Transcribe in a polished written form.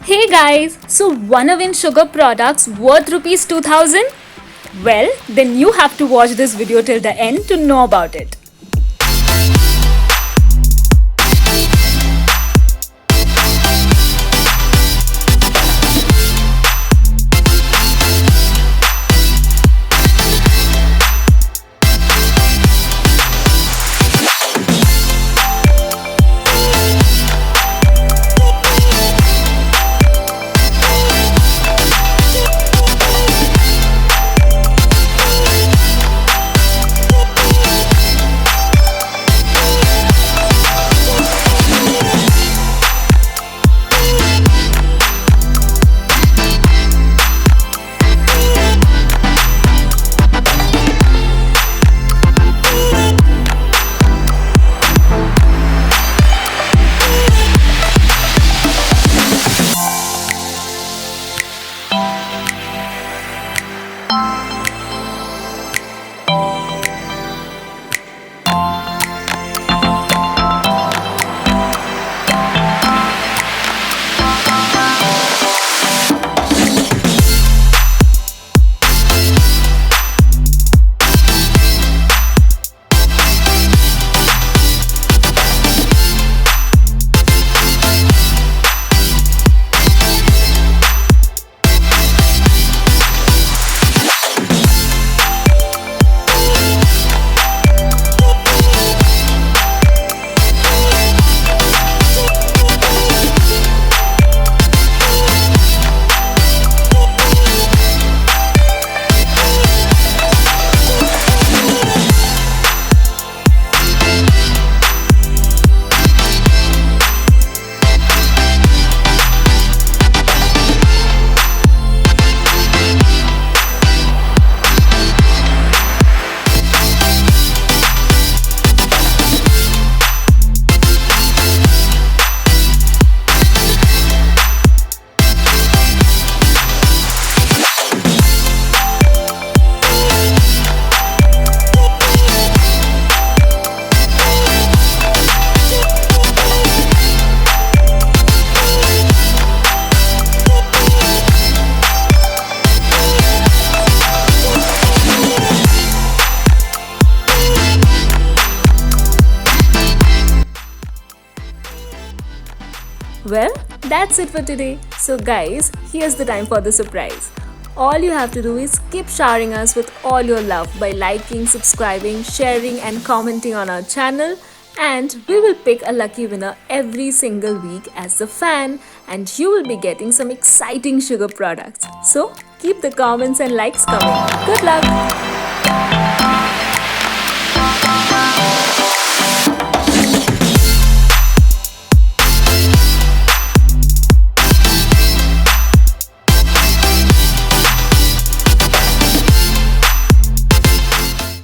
Hey guys, so wanna win sugar products worth rupees 2000? Well, then you have to watch this video till the end to know about it. Well, that's it for today. So guys, here's the time for the surprise. All you have to do is keep showering us with all your love by liking, subscribing, sharing and commenting on our channel, and we will pick a lucky winner every single week as the fan, and you will be getting some exciting sugar products. So keep the comments and likes coming. Good luck!